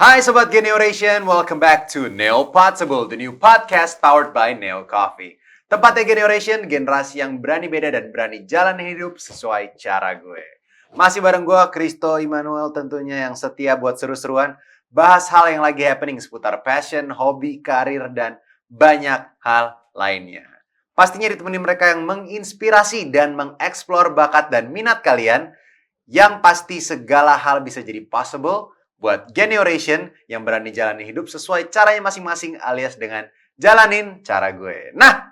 Hai Sobat Generation, welcome back to Neo Possible, the new podcast powered by Neo Coffee. Tempatnya Generation, generasi yang berani beda dan berani jalan hidup sesuai cara gue. Masih bareng gue, Kristo Immanuel tentunya yang setia buat seru-seruan, bahas hal yang lagi happening seputar passion, hobi, karir, dan banyak hal lainnya. Pastinya ditemani mereka yang menginspirasi dan mengeksplor bakat dan minat kalian, yang pasti segala hal bisa jadi possible buat generation yang berani jalani hidup sesuai caranya masing-masing alias dengan jalanin cara gue. Nah,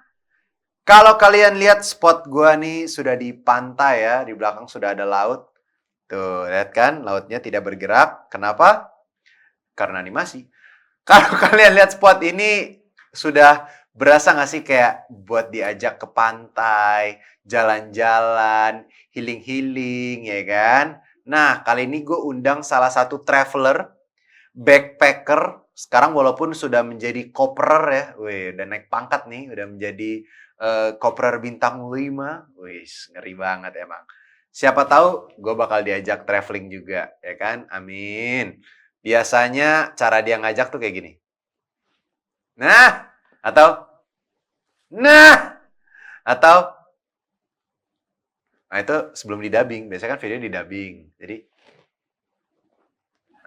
kalau kalian lihat spot gue nih sudah di pantai ya, di belakang sudah ada laut. Tuh, lihat kan lautnya tidak bergerak. Kenapa? Karena animasi. Kalau kalian lihat spot ini sudah berasa gak sih kayak buat diajak ke pantai, jalan-jalan, healing-healing ya kan? Nah, kali ini gue undang salah satu traveler, backpacker. Sekarang walaupun sudah menjadi koperer ya. Wih, udah naik pangkat nih. Udah menjadi koperer bintang 5. Wih, ngeri banget emang. Siapa tahu gue bakal diajak traveling juga, ya kan? Amin. Biasanya cara dia ngajak tuh kayak gini. Nah, atau Nah, itu sebelum di-dubbing. Biasanya kan video di-dubbing. Jadi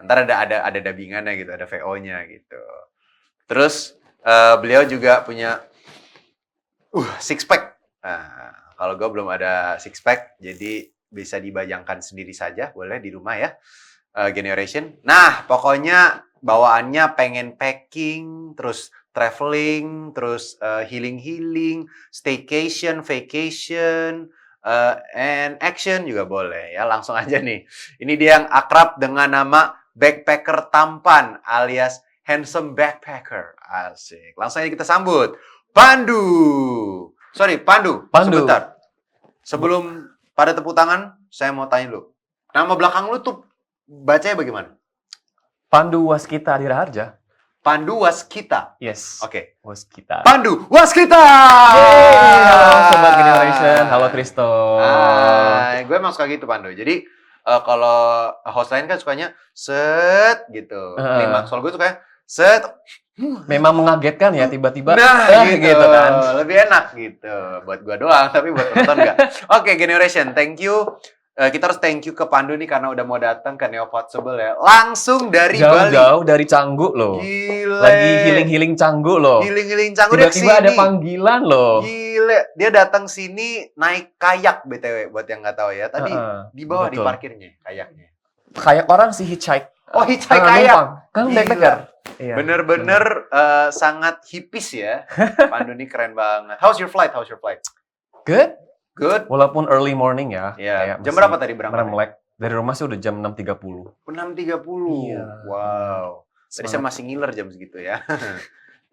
ntar ada dubbingannya gitu, ada VO-nya gitu. Terus beliau juga punya six pack. Nah, kalau gue belum ada six pack, jadi bisa dibayangkan sendiri saja, boleh di rumah ya. Generation. Nah, pokoknya bawaannya pengen packing, terus traveling, terus healing, staycation, vacation, and action juga boleh ya. Langsung aja nih. Ini dia yang akrab dengan nama backpacker tampan alias handsome backpacker. Asik. Langsung aja kita sambut Pandu. Pandu. Sebentar. Sebelum pada tepuk tangan, saya mau tanya lu. Nama belakang lu tuh bacanya bagaimana? Pandu Waskita Adiraharja. Pandu Waskita? Yes. Oke. Waskita. Pandu Waskita! Halo Sobat Generation. Halo Kristo. Hai. Gue emang suka gitu Pandu. Jadi kalau host lain kan sukanya set gitu. Klimaks. Soal gue sukanya set. Memang mengagetkan ya tiba-tiba. Nah, gitu kan. Lebih enak gitu. Buat gue doang, tapi buat penonton enggak. Oke, Generation. Thank you. Kita harus thank you ke Pandu nih karena udah mau datang ke Neo Possible ya. Langsung dari Bali. Jauh-jauh dari Canggu loh. Gile. Lagi healing Canggu loh. Healing Canggu. Tiba-tiba ada panggilan loh. Gile. Dia datang sini naik kayak BTW buat yang nggak tahu ya. Tadi di bawah betul. Di parkirnya kayaknya. Kayak orang sih hitchhike. Oh, hitchhike kayak. Kan backpacker. Iya, bener-bener sangat hipis ya. Pandu nih keren banget. How's your flight? Good. Walaupun early morning ya. Iya. Jam berapa tadi berangkat? Melek. Dari rumah sih udah jam 6.30. 6.30? Iya. Wow. Tadi saya masih ngiler jam segitu ya.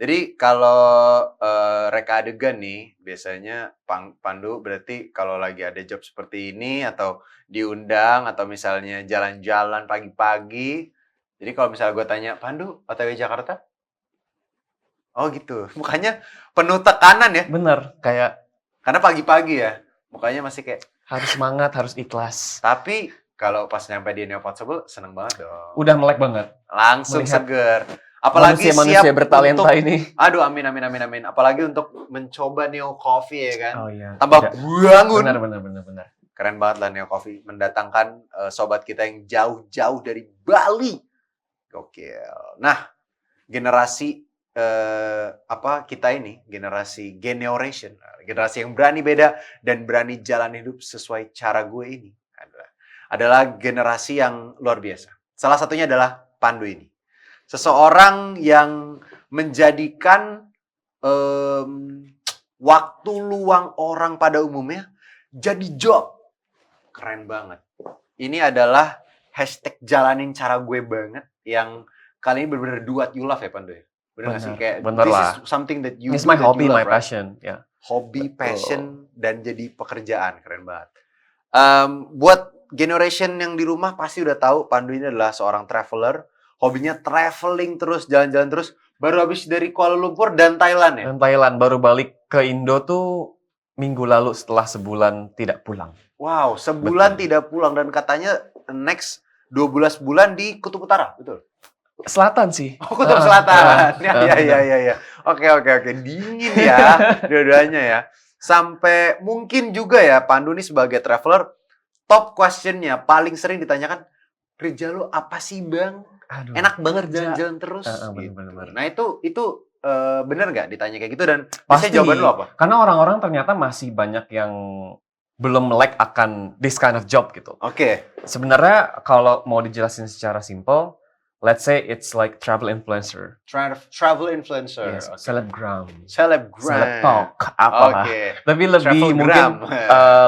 Jadi kalau reka adegan nih, biasanya Pandu berarti kalau lagi ada job seperti ini atau diundang atau misalnya jalan-jalan pagi-pagi. Jadi kalau misalnya gue tanya, Pandu, OTW Jakarta? Oh gitu. Mukanya penuh tekanan ya? Bener. Karena pagi-pagi ya. Mukanya masih kayak harus semangat, harus ikhlas. Tapi kalau pas nyampe di Neo Possible seneng banget dong. Udah melek banget. Langsung seger. Apalagi manusia siap bertalenta untuk, ini. Aduh, amin. Apalagi untuk mencoba Neo Coffee ya kan. Oh iya. Tambah bangun. Benar. Keren banget lah Neo Coffee mendatangkan sobat kita yang jauh-jauh dari Bali. Gokil. Nah, generasi kita ini generasi generation, generasi yang berani beda dan berani jalan hidup sesuai cara gue ini adalah generasi yang luar biasa. Salah satunya adalah Pandu ini, seseorang yang menjadikan waktu luang orang pada umumnya jadi job. Keren banget. Ini adalah hashtag jalanin cara gue banget yang kali ini benar-benar do what you love ya Pandu ya. Bener nggak sih? Kayak this is something that you It's my hobby, love, my passion. Yeah. Hobi, passion, dan jadi pekerjaan. Keren banget. Buat generation yang di rumah pasti udah tahu Pandu ini adalah seorang traveler. Hobinya traveling terus, jalan-jalan terus. Baru habis dari Kuala Lumpur dan Thailand ya? Dan Thailand. Baru balik ke Indo tuh minggu lalu setelah sebulan tidak pulang. Wow, sebulan tidak pulang. Dan katanya next 12 bulan di Kutub Utara, betul? Selatan sih. Oh, Kutub Selatan. Ya. Oke. Dingin ya, dua-duanya ya. Sampai mungkin juga ya, Pandu nih sebagai traveler, top question-nya paling sering ditanyakan, kerja lu apa sih, Bang? Aduh, Enak banget kerja. jalan-jalan terus. Gitu. Bener. Nah, itu bener nggak ditanya kayak gitu? Dan Pasti, biasanya jawaban lu apa? karena orang-orang ternyata masih banyak yang belum melek akan this kind of job gitu. Oke. Sebenarnya kalau mau dijelasin secara simple, let's say it's like travel influencer. Travel influencer. Yes, Oke. selebgram. Seleb talk, apalah. Oke. Tapi lebih Travelgram. mungkin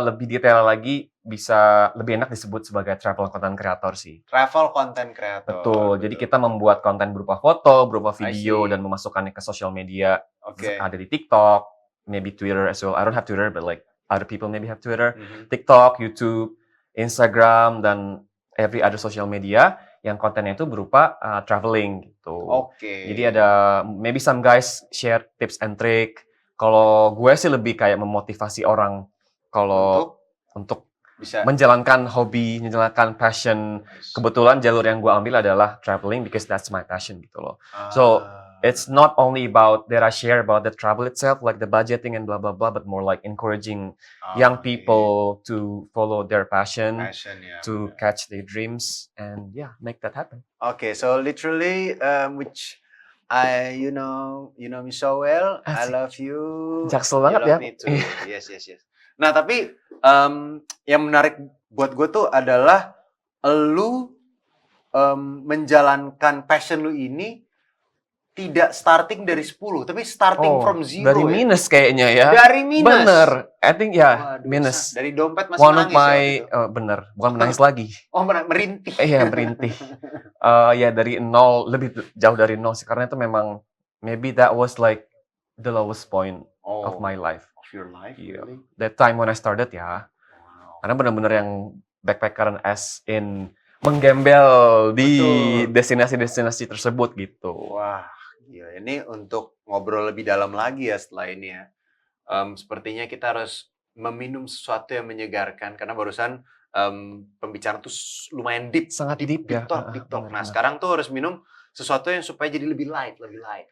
lebih detail lagi, bisa lebih enak disebut sebagai travel content creator sih. Travel content creator. Betul. Jadi kita membuat konten berupa foto, berupa I video, see. dan memasukkannya ke sosial media. Oke. Ada di TikTok, maybe Twitter as well. I don't have Twitter, but like other people maybe have Twitter. Mhm. TikTok, YouTube, Instagram, dan every other social media yang kontennya itu berupa traveling gitu. Oke. Jadi ada maybe some guys share tips and trick. Kalau gue sih lebih kayak memotivasi orang kalau untuk bisa menjalankan hobi, menjalankan passion. Kebetulan jalur yang gue ambil adalah traveling because that's my passion gitu loh. So it's not only about that I share about the travel itself, like the budgeting and blah blah blah, but more like encouraging young people to follow their passion, ya. to catch their dreams, and yeah, make that happen. Okay, so literally, which you know me so well. I Asik. love you. Jaksel You banget love ya. me too. Yes. Nah, tapi yang menarik buat gue tuh adalah lu menjalankan passion lu ini tidak starting dari 10, tapi starting from zero. Dari minus kayaknya ya. Dari minus. Bener. I think ya, Waduh, minus. Dari dompet masih One of nangis my, ya. bener, bukan menangis lagi. Oh, merintih. Iya, merintih. Ya dari nol, lebih jauh dari nol sih. Karena itu memang, maybe that was like the lowest point of my life. Of your life, Yeah. really? That time when I started ya. Wow. Karena bener-bener yang backpacker as in menggembel di destinasi-destinasi tersebut gitu. Wah, gila. Ini untuk ngobrol lebih dalam lagi ya setelah ini ya. Sepertinya kita harus meminum sesuatu yang menyegarkan karena barusan pembicaraan tuh lumayan deep. Sangat deep ya. Deep talk. Nah, sekarang tuh harus minum sesuatu yang supaya jadi lebih light,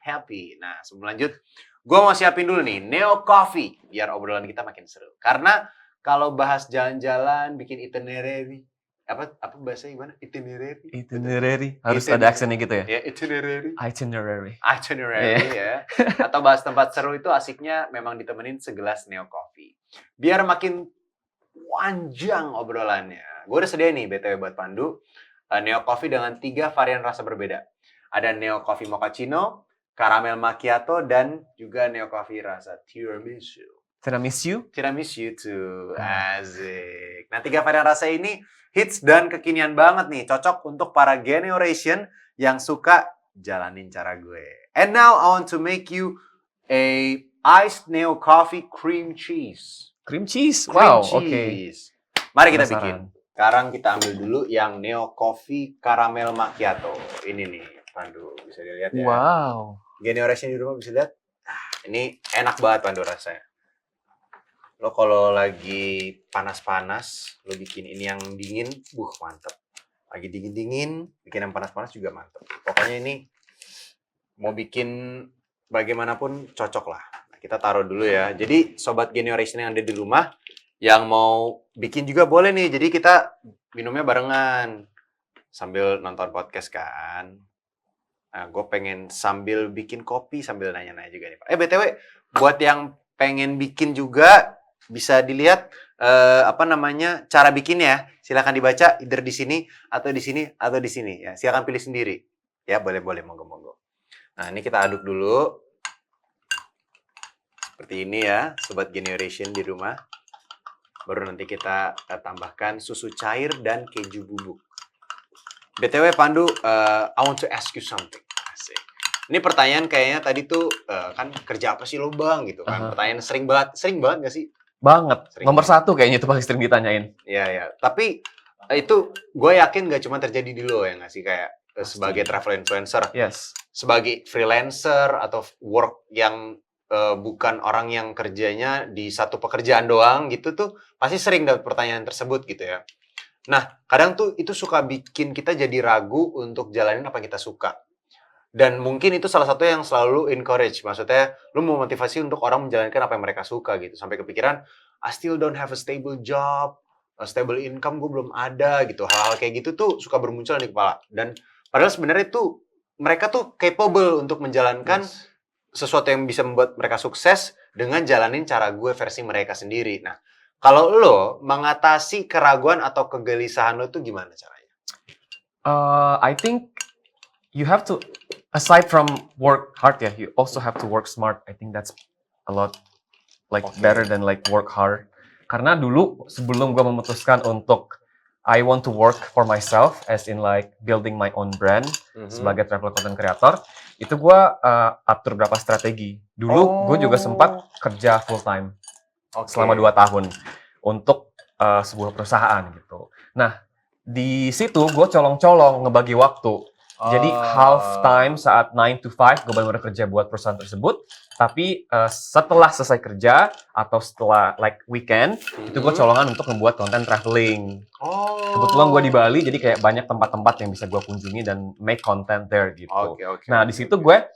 happy. Nah, sebelum lanjut, gue mau siapin dulu nih Neo Coffee biar obrolan kita makin seru. Karena kalau bahas jalan-jalan, bikin itinerary, apa bahasanya gimana? Itinerary. Harus ada aksennya gitu ya? Ya, itinerary ya. Atau bahas tempat seru itu asiknya memang ditemenin segelas Neo Coffee. Biar makin panjang obrolannya. Gue udah sedia nih BTW buat Pandu. Neo Coffee dengan 3 varian rasa berbeda. Ada Neo Coffee Mochaccino, Caramel Macchiato, dan juga Neo Coffee rasa Tiramisu. Tiramisu tuh, asik. Nah, 3 varian rasa ini hits dan kekinian banget nih. Cocok untuk para generation yang suka jalanin cara gue. And now I want to make you a iced Neo Coffee cream cheese. Cream cheese? Wow, oke. Mari kita bikin. Sekarang kita ambil dulu yang Neo Coffee Caramel Macchiato. Ini nih, Pandu. Bisa dilihat ya. Wow. Generation di rumah bisa lihat. Ini enak banget Pandu rasanya. Lo kalau lagi panas-panas, lo bikin ini yang dingin, mantep. Lagi dingin-dingin, bikin yang panas-panas juga mantep. Pokoknya ini mau bikin bagaimanapun cocok lah. Nah, kita taruh dulu ya. Jadi sobat generation yang ada di rumah, yang mau bikin juga boleh nih. Jadi kita minumnya barengan sambil nonton podcast kan. Nah, gue pengen sambil bikin kopi sambil nanya-nanya juga nih Pak. BTW, buat yang pengen bikin juga bisa dilihat cara bikinnya. Silakan dibaca either di sini atau di sini atau di sini ya. Silakan pilih sendiri. Ya, boleh monggo. Nah, ini kita aduk dulu. Seperti ini ya, sobat generation di rumah. Baru nanti kita tambahkan susu cair dan keju bubuk. BTW Pandu, I want to ask you something. Asik. Ini pertanyaan kayaknya tadi tuh kan kerja apa sih lo Bang gitu kan. Pertanyaan sering banget gak sih? Banget. Nomor 1 kayaknya itu paling sering ditanyain. Iya. Tapi itu gue yakin gak cuma terjadi di lo ya gak sih? Kayak sebagai travel influencer. Yes. Sebagai freelancer atau work yang bukan orang yang kerjanya di satu pekerjaan doang gitu tuh pasti sering dapat pertanyaan tersebut gitu ya. Nah, kadang tuh itu suka bikin kita jadi ragu untuk jalanin apa yang kita suka. Dan mungkin itu salah satu yang selalu encourage. Maksudnya, lu mau motivasi untuk orang menjalankan apa yang mereka suka gitu. Sampai kepikiran, I still don't have a stable job, a stable income gue belum ada gitu. Hal-hal kayak gitu tuh suka bermunculan di kepala. Dan padahal sebenarnya tuh mereka tuh capable untuk menjalankan sesuatu yang bisa membuat mereka sukses dengan jalanin cara gue versi mereka sendiri. Nah, kalau lo mengatasi keraguan atau kegelisahan lo tuh gimana caranya? I think you have to, aside from work hard ya, you also have to work smart. I think that's a lot like better than like work hard. Karena dulu sebelum gue memutuskan untuk I want to work for myself, as in like building my own brand sebagai travel content creator, itu gue atur berapa strategi. Dulu gue juga sempat kerja full time selama 2 tahun untuk sebuah perusahaan gitu. Nah, di situ gue colong-colong ngebagi waktu. Jadi half time saat 9 to 5 gue benar-benar kerja buat perusahaan tersebut. Tapi setelah selesai kerja atau setelah like weekend, itu gue colongan untuk membuat konten traveling. Kebetulan gue di Bali, jadi kayak banyak tempat-tempat yang bisa gue kunjungi dan make content there gitu. Nah, di situ gue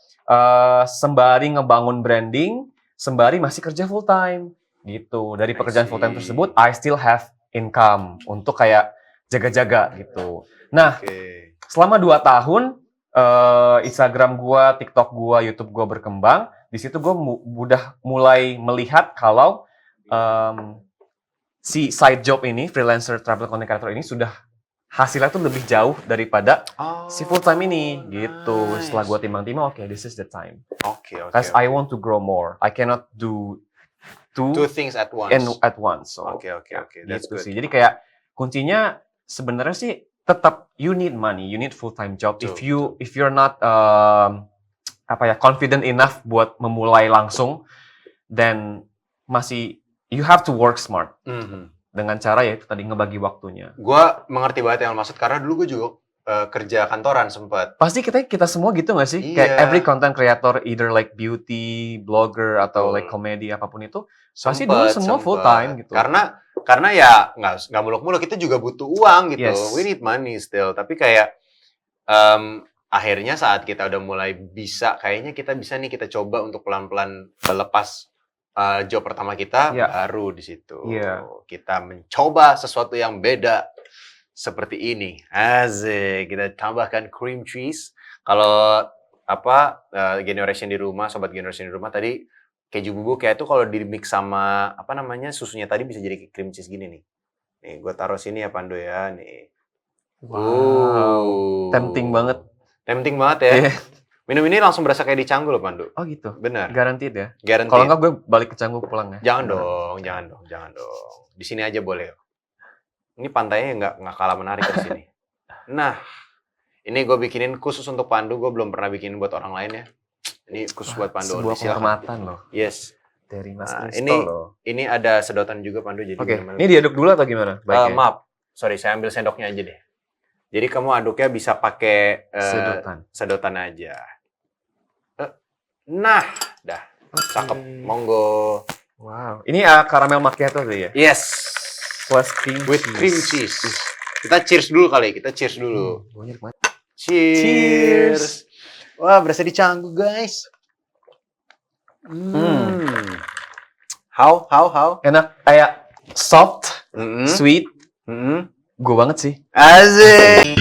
sembari ngebangun branding, sembari masih kerja full time gitu. Dari pekerjaan full time tersebut, I still have income untuk kayak jaga-jaga gitu. Nah, selama 2 tahun Instagram gua, TikTok gua, YouTube gua berkembang, di situ gua udah mulai melihat kalau si side job ini, freelancer travel content creator ini sudah hasilnya tuh lebih jauh daripada si full time ini gitu. Setelah gua timbang-timbang, okay, this is the time. Because I want to grow more. I cannot do two things at once. At once. So, That's gitu good. sih. Jadi kayak kuncinya sebenarnya sih tetap you need money, you need full time job. If you're not confident enough buat memulai langsung, then masih you have to work smart dengan cara ya itu tadi ngebagi waktunya. Gua mengerti banget yang lo maksud karena dulu gue juga kerja kantoran sempat. Pasti kita semua gitu nggak sih? Kayak every content creator, either like beauty, blogger atau like komedi apapun itu, pasti dulu semua full time gitu. Karena ya nggak muluk-muluk, kita juga butuh uang gitu. We need money still. Tapi kayak akhirnya saat kita udah mulai bisa, kayaknya kita bisa nih kita coba untuk pelan-pelan melepas job pertama kita, baru di situ kita mencoba sesuatu yang beda seperti ini. Asik, kita tambahkan cream cheese. Kalau generation di rumah, sobat generation di rumah tadi keju bubuk kayak itu kalau di mix sama susunya tadi bisa jadi cream cheese gini nih. Nih, gue taruh sini ya Pandu ya, nih. Wow. Tempting banget. Tempting banget ya. Minum ini langsung berasa kayak di Canggu loh Pandu. Oh gitu. Benar. Guaranteed ya. Guaranteed. Kalau enggak gue balik ke Canggu pulang ya. Jangan dong. Di sini aja boleh. Ini pantainya nggak kalah menarik di sini. Nah, ini gue bikinin khusus untuk Pandu. Gue belum pernah bikinin buat orang lain ya. Ini khusus buat Pandu. Sebuah kehormatan loh. Yes. Dari Mas Kristo loh. Ini ada sedotan juga Pandu. Jadi ini diaduk dulu atau gimana? Maaf. Sorry, saya ambil sendoknya aja deh. Jadi kamu aduknya bisa pakai sedotan aja. Nah, dah. Cakep. Monggo. Wow. Ini caramel macchiato tuh ya? Yes. Plus cream with cream cheese. Kita cheers dulu kali. Cheers. Wah, berasa di Canggu, guys. How? Enak, kayak soft, sweet. Gue banget sih. Asik.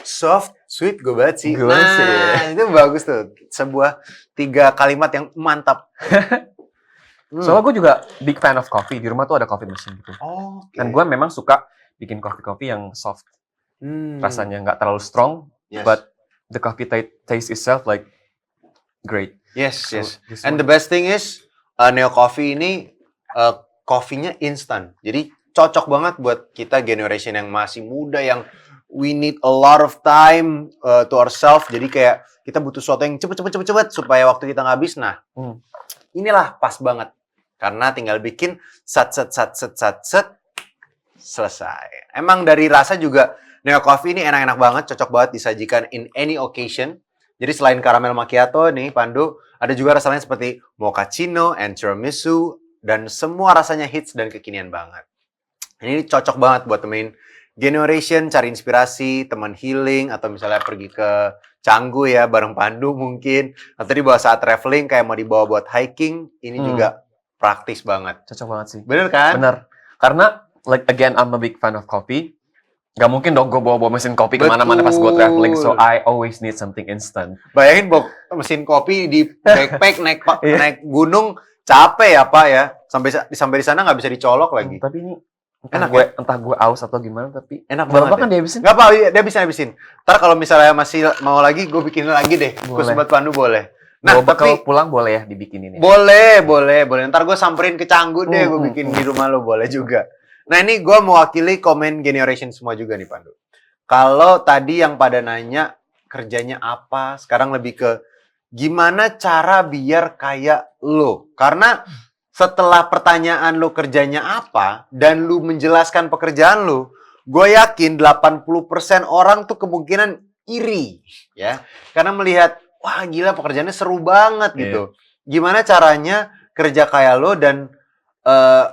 Soft, sweet, gue banget sih. Itu bagus tuh. Sebuah 3 kalimat yang mantap. Soalnya gue juga big fan of coffee. Di rumah tuh ada coffee machine gitu. Dan gue memang suka bikin coffee yang soft. Rasanya nggak terlalu strong, but the coffee taste itself like great. Yes. And the best thing is Neo Coffee ini coffee-nya instan. Jadi cocok banget buat kita generation yang masih muda yang we need a lot of time to ourselves. Jadi kayak kita butuh sesuatu yang cepet supaya waktu kita nggak habis. Nah, inilah pas banget. Karena tinggal bikin sat selesai. Emang dari rasa juga Neo Coffee ini enak-enak banget, cocok banget disajikan in any occasion. Jadi selain caramel macchiato nih Pandu, ada juga rasa lain seperti mochaccino and tiramisu dan semua rasanya hits dan kekinian banget. Ini cocok banget buat temenin generation, cari inspirasi, teman healing, atau misalnya pergi ke Canggu ya, bareng Pandu mungkin. Atau dibawa saat traveling, kayak mau dibawa buat hiking, ini juga praktis banget. Cocok banget sih. Bener kan? Bener. Karena, like, again, I'm a big fan of coffee. Gak mungkin dong gue bawa mesin kopi kemana-mana pas gue traveling, so I always need something instant. Bayangin bawa mesin kopi di backpack, naik gunung, capek ya Pak ya. Sampai di sana nggak bisa dicolok lagi. Tapi ini Enak entah gue aus atau gimana, tapi enak berapa banget kan dia habisin? Nggak apa, dia habisin. Ntar kalau misalnya masih mau lagi, gue bikinin lagi deh. Gue Sobat Pandu boleh. Nah, tapi pulang boleh ya dibikinin ya? Boleh. Ntar gue samperin ke Canggu deh, gue bikin di rumah lo, boleh juga. Nah, ini gue mewakili komen generation semua juga nih, Pandu. Kalau tadi yang pada nanya kerjanya apa, sekarang lebih ke gimana cara biar kayak lo. Karena setelah pertanyaan lo kerjanya apa, dan lo menjelaskan pekerjaan lo, gue yakin 80% orang tuh kemungkinan iri. Ya, karena melihat, wah gila pekerjaannya seru banget gitu. Gimana caranya kerja kayak lo dan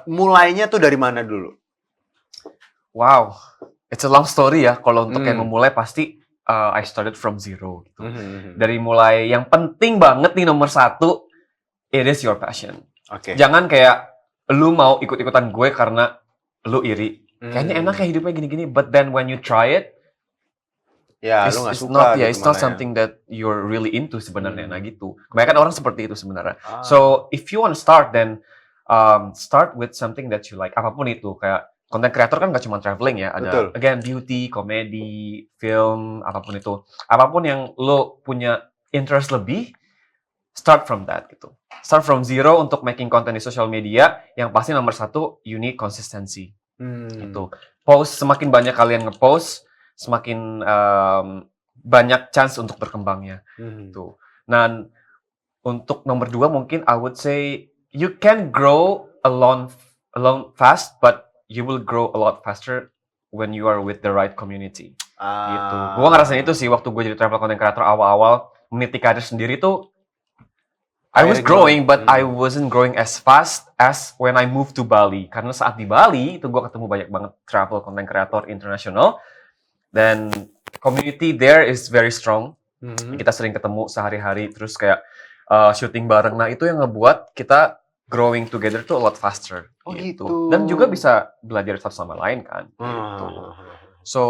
mulainya tuh dari mana dulu? Wow, it's a long story ya. Kalau untuk yang memulai pasti I started from zero. Gitu. Dari mulai yang penting banget nih nomor 1, it is your passion. Jangan kayak lu mau ikut-ikutan gue karena lu iri. Kayaknya enak ya hidupnya gini-gini. But then when you try it, ya, lu nggak suka. It's not something that you're really into sebenarnya. Nah gitu. Kebanyakan orang seperti itu sebenarnya. So if you want to start, then start with something that you like. Apapun itu. Kayak content creator kan nggak cuma traveling ya. Ada again beauty, komedi, film, apapun itu. Apapun yang lo punya interest lebih, start from that gitu. Start from zero untuk making content di social media. Yang pasti nomor 1, you need consistency. Gitu. Post, semakin banyak kalian ngepost, semakin banyak chance untuk berkembangnya. Gitu. Nah, untuk nomor 2 mungkin I would say you can grow alone fast, but you will grow a lot faster when you are with the right community. Gitu. Gue ngerasain itu sih waktu gue jadi travel content creator awal-awal, meniti karir sendiri tuh I was growing, but I wasn't growing as fast as when I moved to Bali. Karena saat di Bali, itu gue ketemu banyak banget travel content creator internasional. Dan community there is very strong. Kita sering ketemu sehari-hari, terus kayak syuting bareng. Nah, itu yang ngebuat kita growing together tuh a lot faster. Gitu. Dan juga bisa belajar satu sama lain kan. Gitu. So,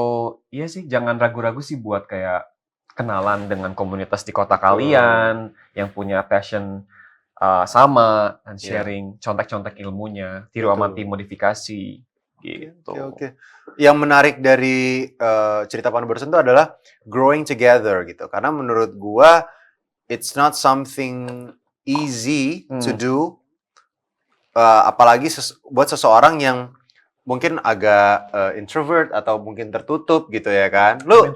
iya sih, jangan ragu-ragu sih buat kayak kenalan dengan komunitas di kota kalian yang punya passion sama dan sharing contek-contek ilmunya, tiru amati modifikasi gitu. Oke. Yang menarik dari cerita Pandu barusan itu adalah growing together gitu. Karena menurut gua it's not something easy to do, apalagi buat seseorang yang mungkin agak introvert atau mungkin tertutup gitu ya kan. You're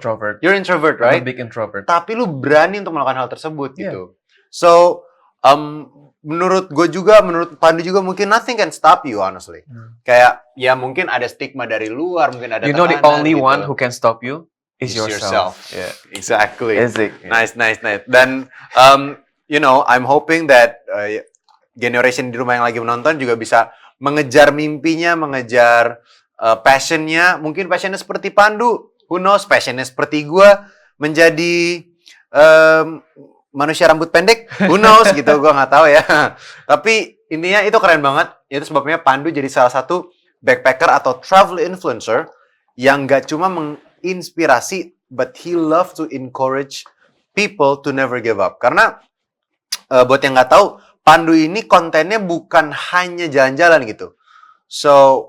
introvert, right? I'm a big introvert. Tapi lu berani untuk melakukan hal tersebut gitu. So, menurut Pandu juga mungkin nothing can stop you honestly. Kayak ya mungkin ada stigma dari luar, mungkin ada tekanan. The only gitu. One who can stop you is yourself. Yeah, exactly. Yeah. Nice. Dan I'm hoping that generation di rumah yang lagi menonton juga bisa mengejar mimpinya, mengejar passionnya. Mungkin passionnya seperti Pandu. Who knows, passionnya seperti gue menjadi manusia rambut pendek. Who knows gitu, gue nggak tahu ya. Tapi intinya itu keren banget. Itu sebabnya Pandu jadi salah satu backpacker atau travel influencer yang nggak cuma menginspirasi, but he love to encourage people to never give up. Karena buat yang nggak tahu, Pandu ini kontennya bukan hanya jalan-jalan gitu. So,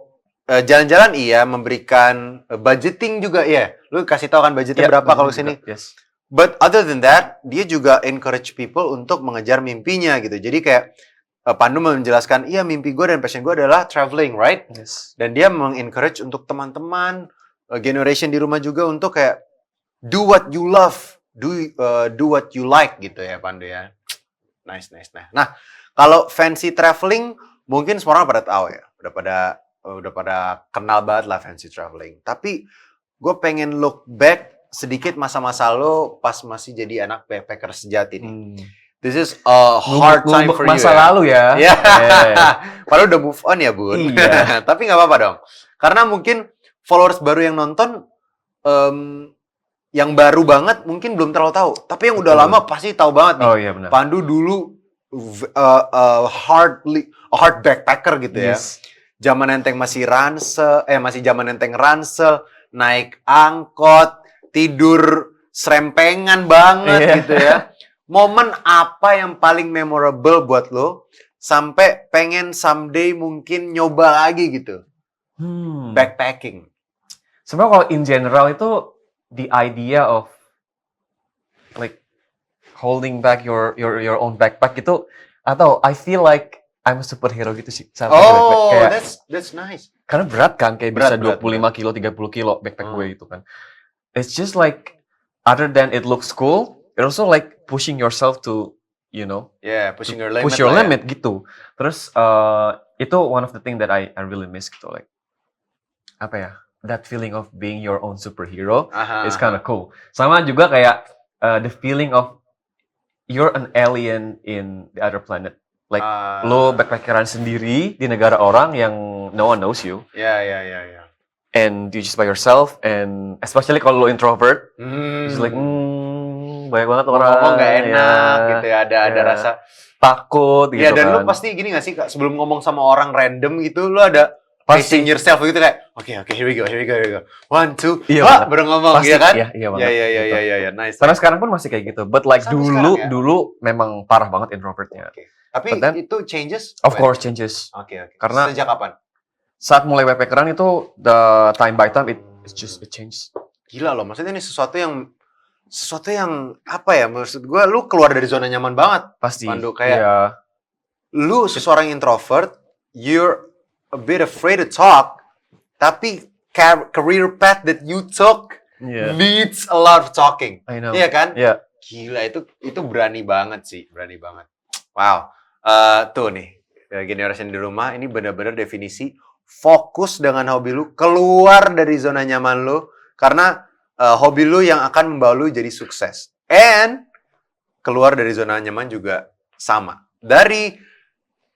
jalan-jalan iya, memberikan budgeting juga iya. Lu kasih tahu kan budgetnya berapa kalau sini. Yes. But other than that, dia juga encourage people untuk mengejar mimpinya gitu. Jadi kayak Pandu menjelaskan, iya mimpi gue dan passion gue adalah traveling, right? Yes. Dan dia mengencourage untuk teman-teman, generation di rumah juga untuk kayak do what you love, do what you like gitu ya Pandu ya. Nice. Nah, kalau fancy traveling mungkin semua orang pada tahu ya, udah pada kenal banget lah fancy traveling. Tapi gue pengen look back sedikit masa-masa lo pas masih jadi anak backpacker sejati nih. This is a hard time for you. Masa lalu ya. Iya. Padahal udah move on ya, Bun. Iya. Tapi nggak apa-apa dong. Karena mungkin followers baru yang nonton, yang baru banget mungkin belum terlalu tahu. Tapi yang udah lama pasti tahu banget nih. Oh iya benar. Pandu dulu hard backpacker gitu ya. Yes. Zaman enteng masih zaman enteng ransel, naik angkot, tidur serempengan banget gitu ya. Momen apa yang paling memorable buat lo sampai pengen someday mungkin nyoba lagi gitu? Backpacking. Sebenarnya kalau in general itu the idea of like holding back your own backpack itu atau I feel like I'm a superhero gitu sih. Oh, kayak, that's nice. karena berat kan, kayak bisa Berat, 25 kilo, 30 kilo backpack gue itu kan. It's just like, other than it looks cool, it also like pushing yourself to, you know, Yeah, pushing your limit. push your limit gitu. Terus, itu one of the thing that I really miss gitu, like, apa ya, that feeling of being your own superhero is kind of cool. Sama juga kayak, the feeling of you're an alien in the other planet. Like, lo backpackeran sendiri di negara orang yang no one knows you. Ya. And you just by yourself, and especially kalau lo introvert, just like, banyak banget orang. Ngomong nggak enak gitu ya, ada rasa takut gitu ya, dan kan. lo pasti gini nggak sih, Kak, sebelum ngomong sama orang random gitu, lo ada Pasti. pacing yourself gitu kayak, oke, here we go. 1, 2, Iya, baru ngomong, Pasti, ya kan? Iya banget. Gitu. Ya, nice. Karena sekarang pun masih kayak gitu. But like Sampai dulu, sekarang ya? dulu memang parah banget introvertnya. Okay. Tapi But then, itu changes? Of course changes. Oke. Karena sejak kapan? saat mulai backpackeran itu, the time by time it changes. Gila loh, maksudnya ini sesuatu yang apa ya, maksud gue, lu keluar dari zona nyaman banget. Pasti. Pandu, kayak Iya. lu seorang introvert, you're a bit afraid to talk, tapi career path that you took needs a lot of talking. I know. Iya kan? Iya. Gila, itu berani banget sih, berani banget. Wow. Tuh nih, generasi di rumah, ini benar-benar definisi fokus dengan hobi lu, keluar dari zona nyaman lu, karena hobi lu yang akan membawa lu jadi sukses. And keluar dari zona nyaman juga sama. Dari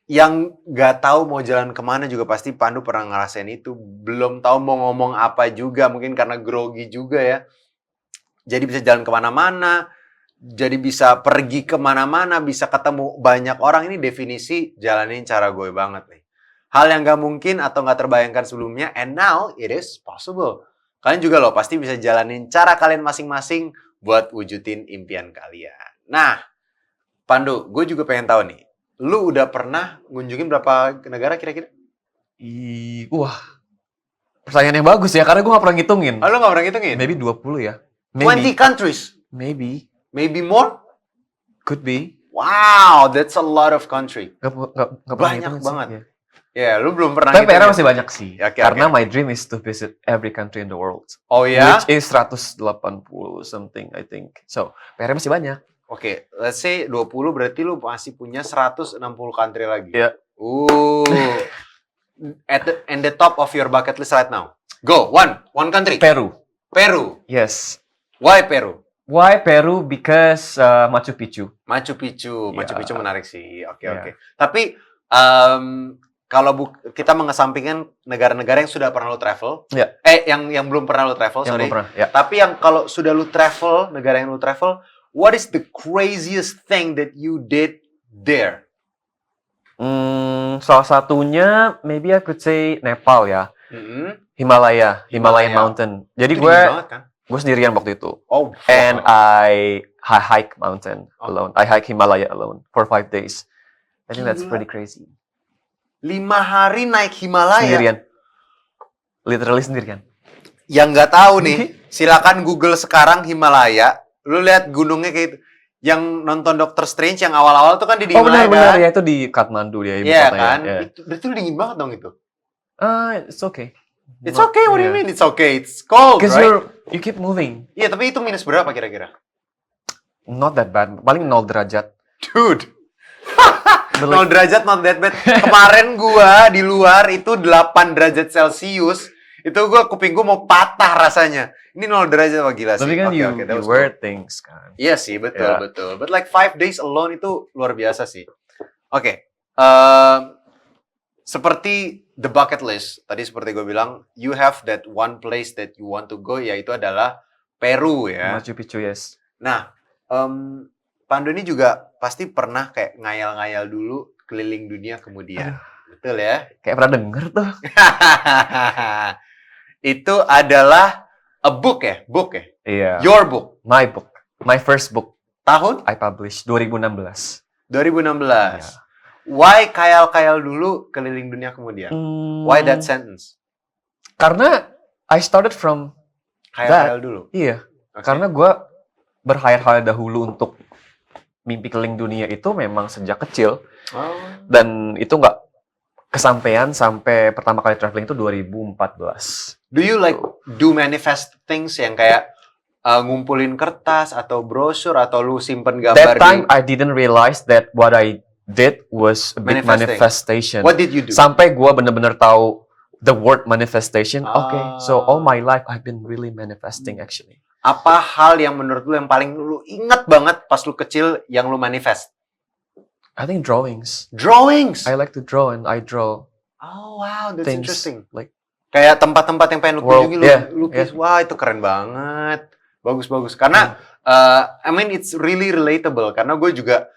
yang nggak tahu mau jalan kemana juga pasti Pandu pernah ngerasain itu. Belum tahu mau ngomong apa juga, mungkin karena grogi juga ya. Jadi bisa jalan kemana-mana, jadi bisa pergi kemana-mana, bisa ketemu banyak orang. Ini definisi jalanin cara gue banget nih. Hal yang nggak mungkin atau nggak terbayangkan sebelumnya, and now it is possible. Kalian juga loh pasti bisa jalanin cara kalian masing-masing buat wujudin impian kalian. Nah, Pandu, gue juga pengen tahu nih, lu udah pernah ngunjungin berapa negara kira-kira? Wah, pertanyaan yang bagus ya, karena gue gak pernah ngitungin. Oh, lu gak pernah ngitungin? Maybe 20 ya. 20 countries? Maybe. Maybe more? Could be. Wow, that's a lot of country. Gak pernah Banyak ngitungin banget. sih, ya. Ya, lu belum pernah Tapi PR ngitungin. masih banyak sih. Oke. Karena my dream is to visit every country in the world. Oh ya? Which is 180 something, I think. So, PR masih banyak. Oke, let's say 20 berarti lu masih punya 160 country lagi. Iya. At the top of your bucket list right now. Go, one country. Peru. Peru. Yes. Why Peru? Why Peru? Because Machu Picchu. Machu Picchu Yeah. menarik sih. Oke. Yeah. Tapi kalau kita mengesampingkan negara-negara yang sudah pernah lu travel, Yeah. yang belum pernah lu travel, Yang sorry. belum pernah, ya. Tapi yang kalau sudah lu travel, negara yang lu travel, what is the craziest thing that you did there? Salah satunya, maybe I could say Nepal ya. Himalaya Mountain. Jadi Itu dingin banget, kan? gue sendirian waktu itu. Oh, And I hike mountain alone. I hike Himalaya alone for 5 days. I think that's Gila. pretty crazy. 5 hari naik Himalaya. Sendirian. Literally sendirian. Yang nggak tahu nih, silakan Google sekarang Himalaya. Lu lihat gunungnya kayak itu. Yang nonton Doctor Strange yang awal-awal tuh kan di Himalaya. Benar ya, itu di Kathmandu dia. Iya kan? Itu, berarti lu dingin banget dong itu. It's okay. It's okay, what do you mean? It's okay, it's cold, Because right? you keep moving. Iya, tapi itu minus berapa kira-kira? Not that bad. Paling 0 derajat. Dude. But 0 derajat not that bad. Kemarin gua di luar itu 8 derajat Celcius. Itu kuping gua mau patah rasanya. Ini 0 derajat, wah gila sih. Tapi kan Oke, you that was wear cool. things kan. Iya sih, betul. But like 5 days alone itu luar biasa sih. Oke. seperti the bucket list, tadi seperti gue bilang, you have that one place that you want to go, yaitu adalah Peru ya. Machu Picchu, yes. Nah, Pandu ini juga pasti pernah kayak ngayal-ngayal dulu keliling dunia kemudian. Betul ya? Kayak pernah denger tuh. Itu adalah a book ya? Book ya? Iya. Your book. My book. My first book. Tahun? I published 2016. 2016. Iya. Why khayal-khayal dulu keliling dunia kemudian? Why that sentence? Karena I started from Khayal-khayal dulu. Iya. Okay. Karena gue berhayal-hayal dahulu untuk mimpi keliling dunia itu memang sejak kecil. Oh. Dan itu nggak kesampaian sampai pertama kali traveling itu 2014. Do you like do manifest things yang kayak ngumpulin kertas atau brosur atau lu simpen gambar That time I didn't realize that what I did was a big manifestation. What did you do? Sampai gue bener-bener tahu the word manifestation. Okay, so Ah. all my life I've been really manifesting actually. Apa hal yang menurut lu yang paling lu inget banget pas lu kecil yang lu manifest? I think drawings. Drawings. I like to draw and I draw Oh wow, that's things interesting. like Kayak tempat-tempat yang pengen lu World, kunjungi, lu yeah, lukis. yeah. Wah, itu keren banget. Bagus-bagus. Karena, I mean, it's really relatable. Karena gue juga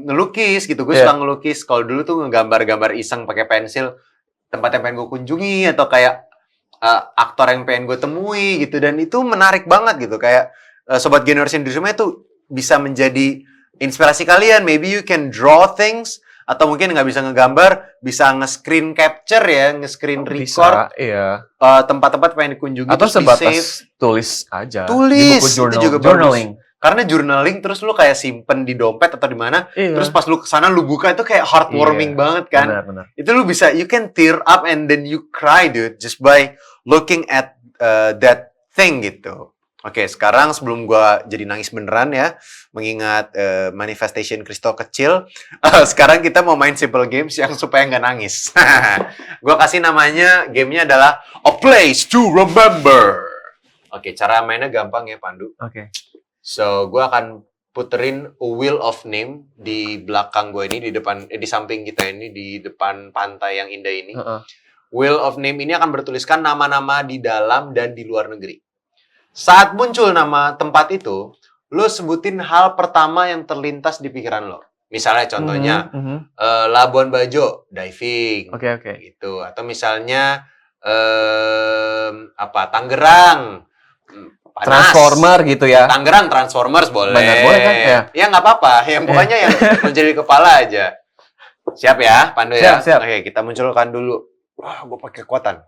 ngelukis gitu. Gue Yeah. suka ngelukis. Kalau dulu tuh ngegambar-gambar iseng pakai pensil. Tempat yang pengen gue kunjungi. Atau kayak aktor yang pengen gue temui gitu. Dan itu menarik banget gitu. Kayak Sobat Generation di rumah itu bisa menjadi inspirasi kalian. Maybe you can draw things. Atau mungkin nggak bisa ngegambar, bisa nge-screen capture ya, nge-screen record. bisa, iya. Tempat-tempat pengen dikunjungi Atau terus di-save. sebatas tulis aja. Tulis, Di buku itu journal, juga bagus. journaling. Karena journaling terus lu kayak simpen di dompet atau di mana, Iya. terus pas lu kesana lu buka itu kayak heartwarming Iya, banget kan. Benar. Itu lu bisa, you can tear up and then you cry dude just by looking at that thing gitu. Oke, sekarang sebelum gua jadi nangis beneran ya, mengingat manifestation Kristo kecil, sekarang kita mau main simple games yang supaya nggak nangis. Gua kasih namanya, gamenya adalah A Place to Remember. Oke, cara mainnya gampang ya Pandu. Oke. So, gue akan puterin a wheel of name di belakang gue ini, di depan, di samping kita ini, di depan pantai yang indah ini. Wheel of name ini akan bertuliskan nama-nama di dalam dan di luar negeri. Saat muncul nama tempat itu, lo sebutin hal pertama yang terlintas di pikiran lo. Misalnya contohnya, Labuan Bajo, diving. Oke. Gitu. Atau misalnya, Tangerang, panas. Transformer gitu ya. Tangerang Transformers boleh. Benar, boleh kan? Ya. Ya nggak apa-apa. Yang pokoknya yang menjadi kepala aja. Siap ya, Pandu ya? Siap. Oke, kita munculkan dulu. Wah, gue pakai kekuatan.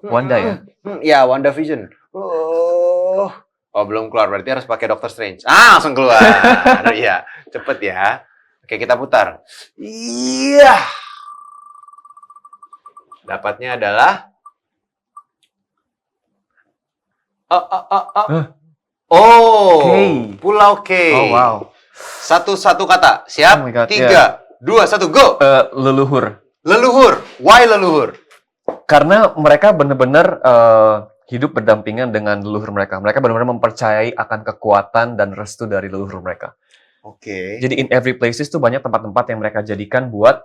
Wanda ya? Ya, Wanda Vision. Oh, belum keluar. Berarti harus pakai Doctor Strange. Langsung keluar. Iya, cepet ya. Oke, kita putar. Iya. Dapatnya adalah K. Pulau K. Oh wow. Satu kata. Siap? Oh my God, 3, 2, 1, go. Leluhur. Leluhur. Why leluhur? Karena mereka benar-benar hidup berdampingan dengan leluhur mereka. Mereka benar-benar mempercayai akan kekuatan dan restu dari leluhur mereka. Oke. Jadi in every places tuh banyak tempat-tempat yang mereka jadikan buat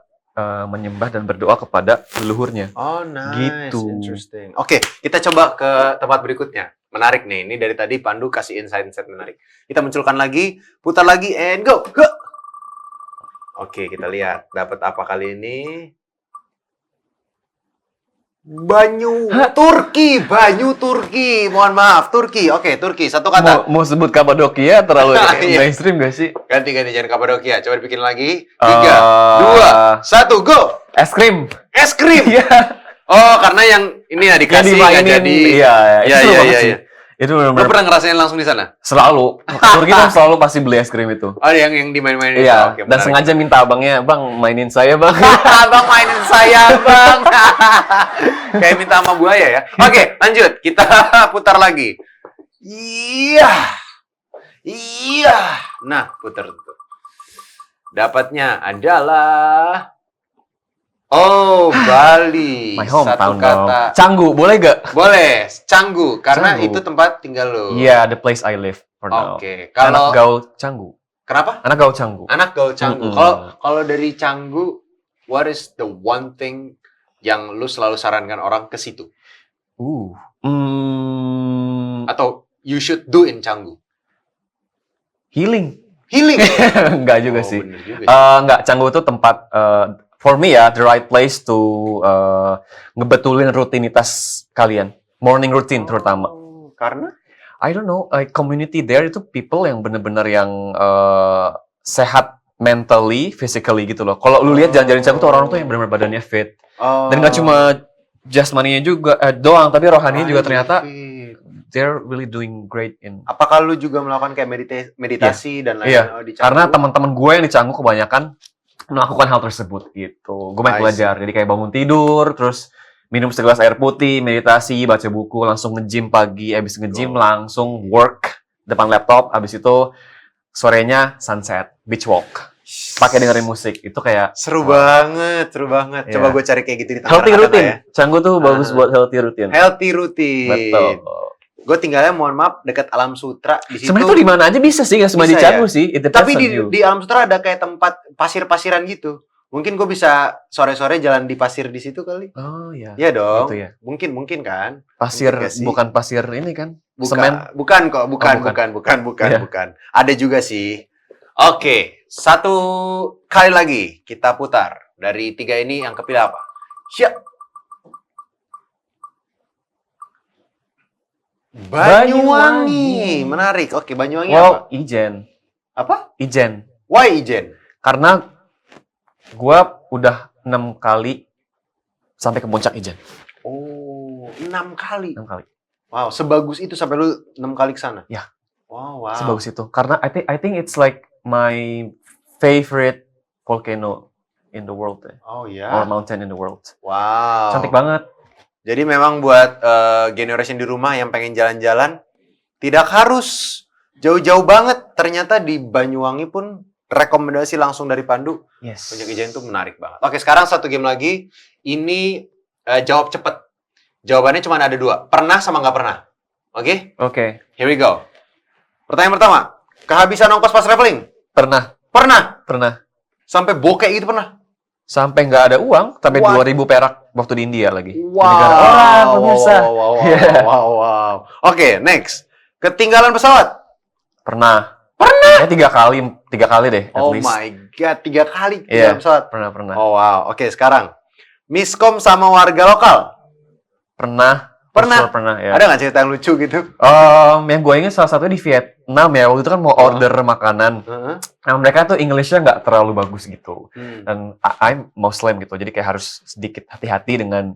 menyembah dan berdoa kepada leluhurnya. Oh, nice. Gitu. Interesting. Oke, kita coba ke tempat berikutnya. Menarik nih. Ini dari tadi Pandu kasih insight-insight menarik. Kita munculkan lagi, putar lagi, and go. Go. Oke, kita lihat. Dapat apa kali ini? Banyu Turki. Mohon maaf, Turki. Oke, Turki. Satu kata. Mau sebut Kapadokia terlalu Iya. mainstream gak sih? Ganti jangan Kapadokia. Coba dibikin lagi. 3, 2, 1, go. Es krim. Es krim. Iya. Oh, karena yang ini ya dikasih nggak jadi. Iya. Iya. Itu Lu benar-benar pernah ngerasain langsung di sana? selalu. Turki kan selalu pasti beli es krim itu. Oh, yang dimain-mainin. Iya. Oke, Dan menarik. sengaja minta abangnya, "Bang, mainin saya, Bang." Abang mainin saya, Bang. Kayak minta sama buaya ya. Oke, lanjut. Kita putar lagi. Iya. Nah, putar tuh. Dapatnya adalah Bali. My Satu hometown dong. kata. Canggu, boleh gak? Boleh, Canggu. Karena Canggu. itu tempat tinggal lu. Iya, the place I live for now. Oke. Anak Kalau gaul Canggu. kenapa? Anak gaul Canggu. Anak gaul Canggu. Mm-mm. Kalau dari Canggu, what is the one thing yang lu selalu sarankan orang ke situ? Atau you should do in Canggu? Healing. Enggak juga sih. Bener juga sih. Enggak, Canggu itu tempat for me ya, the right place to ngebetulin rutinitas kalian. Morning routine terutama. Karena? I don't know, like community there itu people yang bener-bener yang sehat mentally, physically gitu loh. Kalau lu lihat jalan-jalan Canggu tuh orang tuh yang benar-benar badannya fit. Dan nggak cuma jasmaninya juga doang, tapi rohaninya juga ternyata they're really doing great in. Apakah lu juga melakukan kayak meditasi dan lain-lain? Iya, karena teman-teman gue yang di Canggu kebanyakan melakukan hal tersebut gitu. Gue main belajar, jadi kayak bangun tidur, terus minum segelas air putih, meditasi, baca buku, langsung nge-gym pagi, abis nge-gym langsung work depan laptop, abis itu sorenya sunset, beach walk. Pakai dengerin musik, itu kayak seru banget. Coba gue cari kayak gitu di healthy Tangerang routine. ya. Canggu tuh bagus buat healthy routine. Healthy routine. Betul. Gue tinggalnya mohon maaf dekat Alam Sutra di situ. Sebenarnya tuh di mana aja bisa sih, nggak cuma di Canggu sih. Tapi di Alam Sutra ada kayak tempat pasir-pasiran gitu. Mungkin gue bisa sore-sore jalan di pasir di situ kali. Oh iya. Iya dong. Gitu ya. Mungkin kan. Pasir bukan pasir ini kan? Semen. Bukan kok, bukan. Ada juga sih. Oke, satu kali lagi kita putar. Dari 3 ini yang kepilih apa? Siap. Banyuwangi. Menarik. Oke, Banyuwangi apa? Ijen. Apa? Ijen. Why Ijen? Karena gue udah 6 kali sampai ke puncak Ijen. Oh, 6 kali. 6 kali. Wow, sebagus itu sampai lu 6 kali ke sana? Ya. Wow. Sebagus itu. Karena I think it's like my favorite volcano in the world. Oh ya. Or mountain in the world. Wow. Cantik banget. Jadi memang buat generation di rumah yang pengen jalan-jalan, tidak harus jauh-jauh banget. Ternyata di Banyuwangi pun rekomendasi langsung dari Pandu. Yes. Puncak Ijen itu menarik banget. Oke, sekarang satu game lagi. Ini jawab cepet. Jawabannya cuma ada 2. Pernah sama nggak pernah. Oke? Oke. Here we go. Pertanyaan pertama. Kehabisan ongkos pas traveling? Pernah. Sampai bokeh gitu pernah? Sampai nggak ada uang, sampai 2.000 perak waktu di India lagi. Wow. Di negara orang, pemirsa. Wow. Oke, next. Ketinggalan pesawat? Pernah. Ya, 3 kali deh, at Oh least. my god, 3 kali ketinggalan pesawat? Pernah. Oh wow. Oke, sekarang. Miskom sama warga lokal? Pernah, ya. Ada nggak cerita yang lucu gitu? Yang gue ingat salah satunya di Vietnam ya, waktu itu kan mau order makanan. Nah, mereka tuh English-nya nggak terlalu bagus gitu. Dan I'm Muslim gitu, jadi kayak harus sedikit hati-hati dengan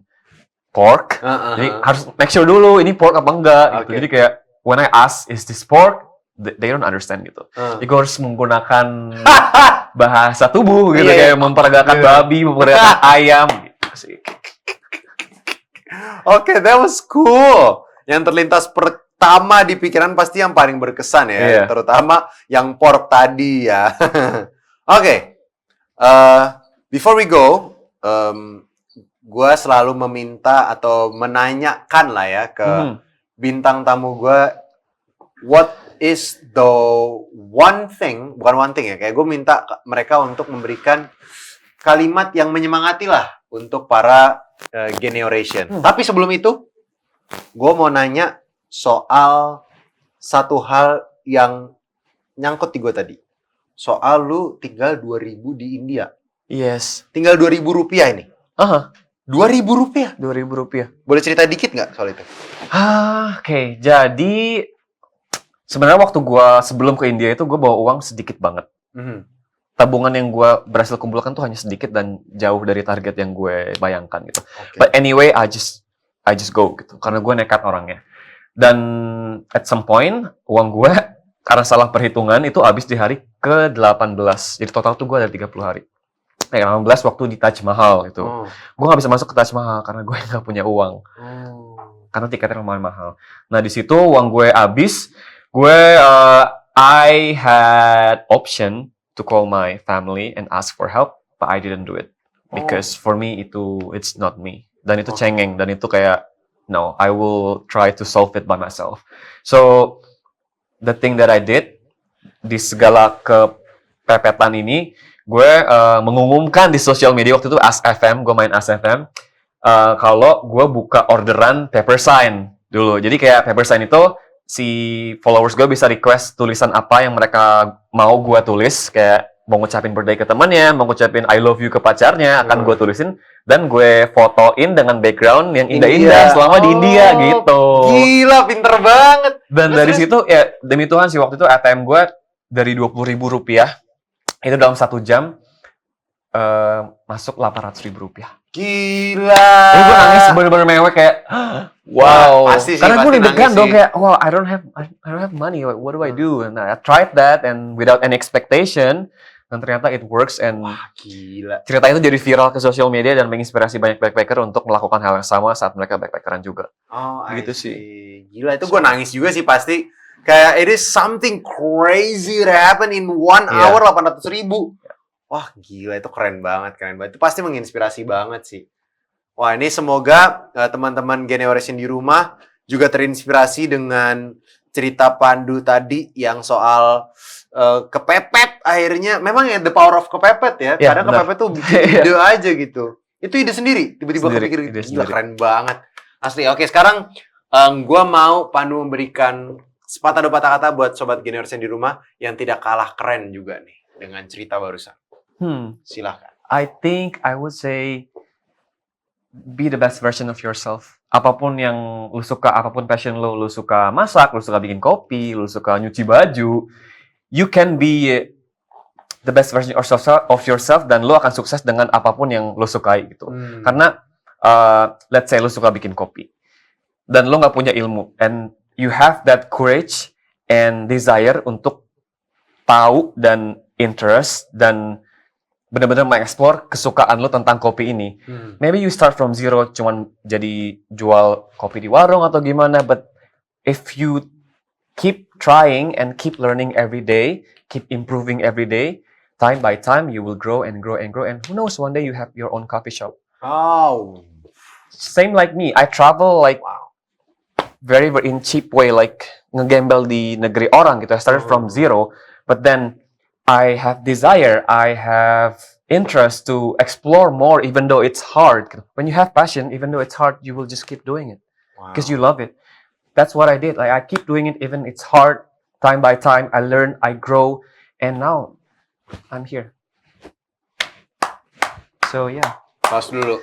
pork. Jadi harus make sure dulu ini pork apa enggak gitu. Jadi kayak when I ask is this pork, they don't understand gitu. Jadi gue harus menggunakan bahasa tubuh gitu, kayak memperagakan babi, memperagakan ayam gitu sih. Oke, that was cool. Yang terlintas pertama di pikiran pasti yang paling berkesan ya, terutama yang pork tadi ya. Oke, before we go, gue selalu meminta atau menanyakan lah ya ke bintang tamu gue, what is the one thing, bukan one thing ya, kayak gue minta mereka untuk memberikan kalimat yang menyemangati lah untuk para generation. Tapi sebelum itu, gue mau nanya soal satu hal yang nyangkut di gue tadi. Soal lu tinggal 2.000 di India. Yes. Tinggal 2.000 rupiah ini. 2.000 rupiah? 2.000 rupiah. Boleh cerita dikit nggak soal itu? Oke. Jadi sebenarnya waktu gue sebelum ke India itu gue bawa uang sedikit banget. Tabungan yang gue berhasil kumpulkan tuh hanya sedikit dan jauh dari target yang gue bayangkan gitu. But anyway, I just go gitu, karena gue nekat orangnya. Dan at some point, uang gue karena salah perhitungan itu habis di hari ke-18. Jadi total tuh gue ada 30 hari. 18 waktu di Taj Mahal gitu. Gue nggak bisa masuk ke Taj Mahal karena gue nggak punya uang. Karena tiketnya lumayan mahal. Nah di situ uang gue habis, I had option to call my family and ask for help, but I didn't do it because for me it's not me. Dan itu cengeng, dan itu kayak no, I will try to solve it by myself. So the thing that I did di segala kepepetan ini, gue mengumumkan di sosial media waktu itu Ask FM, gue main Ask FM. kalau gue buka orderan paper sign dulu. Jadi kayak paper sign itu si followers gue bisa request tulisan apa yang mereka mau gue tulis, kayak mau ngucapin birthday ke temannya, mau ngucapin I love you ke pacarnya, akan gue tulisin dan gue fotoin dengan background yang indah-indah selama di India gitu. Gila, pinter banget. Dan dari situ ya demi Tuhan sih, waktu itu ATM gue dari 20.000 rupiah itu dalam 1 jam masuk 800.000 rupiah. Gila. Jadi gue nangis bener-bener mewek kayak wow. Pasti sih, Karena gue pasti deg-degan nangis dong sih. kayak wow, I don't have money. What do I do? And I tried that and without any expectation, dan ternyata it works, and Gila. cerita itu jadi viral ke sosial media dan menginspirasi banyak backpacker untuk melakukan hal yang sama saat mereka backpackeran juga. Oh, Gitu I sih. see. Gila, itu gue nangis juga sih pasti. Kayak it is something crazy that happen in 1 Iya. hour 800.000. Wah, gila, itu keren banget. Itu pasti menginspirasi banget sih. Wah, ini semoga teman-teman Generation di rumah juga terinspirasi dengan cerita Pandu tadi yang soal kepepet akhirnya. Memang ya the power of kepepet ya. Iya, Kadang benar. kepepet tuh bikin ide aja gitu. Itu ide sendiri. Tiba-tiba Sendiri, kepikir, ide gila sendiri. keren banget. Asli. Oke, sekarang gue mau Pandu memberikan sepatah dua patah kata buat sobat Generation di rumah yang tidak kalah keren juga nih dengan cerita barusan. Silahkan. I think I would say be the best version of yourself. Apapun yang lu suka, apapun passion lu suka masak, lu suka bikin kopi, lu suka nyuci baju, you can be the best version of yourself dan lu akan sukses dengan apapun yang lu sukai gitu. Karena let's say lu suka bikin kopi dan lu nggak punya ilmu, and you have that courage and desire untuk tahu dan interest dan benar-benar mengeksplor kesukaan lo tentang kopi ini. Maybe you start from zero, cuman jadi jual kopi di warung atau gimana, but if you keep trying and keep learning every day, keep improving every day, time by time you will grow and grow and grow, and who knows, one day you have your own coffee shop. Oh. Same like me, I travel like very in cheap way, like ngegamble di negeri orang gitu. I started from zero, but then I have desire, I have interest to explore more, even though it's hard. When you have passion, even though it's hard, you will just keep doing it because you love it. That's what I did. Like I keep doing it, even it's hard. Time by time, I learn, I grow, and now I'm here. So yeah. Pause dulu.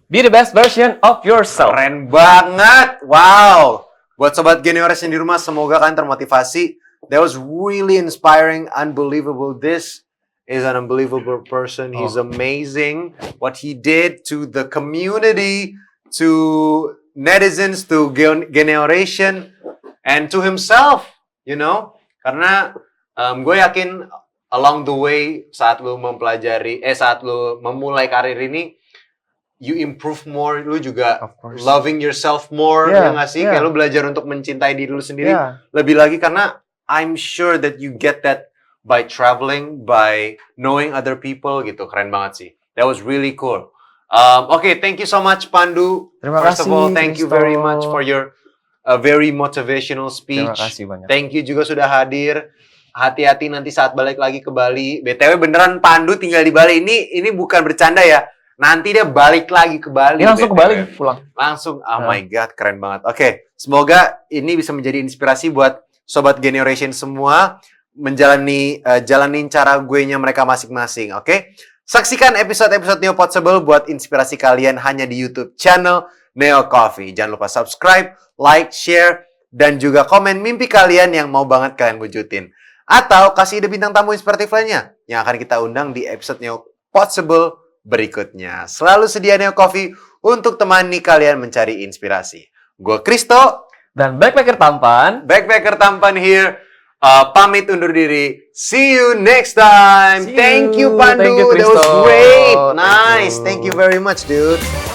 Be the best version of yourself. Keren banget. Wow. Buat sobat Generation di rumah, semoga kalian termotivasi. That was really inspiring, unbelievable. This is an unbelievable person. He's amazing. What he did to the community, to netizens, to Generation, and to himself, you know. Karena gue yakin along the way, saat lu memulai karir ini, you improve more, lu juga loving yourself more, ya nggak sih? Kayak lu belajar untuk mencintai diri lu sendiri lebih lagi, karena I'm sure that you get that by traveling, by knowing other people gitu. Keren banget sih. That was really cool. Okay, thank you so much, Pandu. First of all, thank you very much for your very motivational speech. Terima kasih banyak. Thank you juga sudah hadir. Hati-hati nanti saat balik lagi ke Bali. BTW beneran Pandu tinggal di Bali. Ini bukan bercanda ya. Nanti dia balik lagi ke Bali. Ini langsung ke Bali pulang. Langsung. Oh my God, keren banget. Oke, semoga ini bisa menjadi inspirasi buat sobat Generation semua menjalani jalanin cara gue-nya mereka masing-masing. Oke? Saksikan episode-episode Neo Possible buat inspirasi kalian hanya di YouTube channel Neo Coffee. Jangan lupa subscribe, like, share, dan juga komen mimpi kalian yang mau banget kalian wujudin. Atau kasih ide bintang tamu inspiratif lainnya yang akan kita undang di episode Neo Possible berikutnya. Selalu sedia Neo Coffee untuk temani kalian mencari inspirasi. Gue Kristo dan Backpacker Tampan here. Pamit undur diri. See you next time. See you. Thank you, Pandu. Thank you, That was Kristo. great. Thank Nice. you. Thank you very much, dude.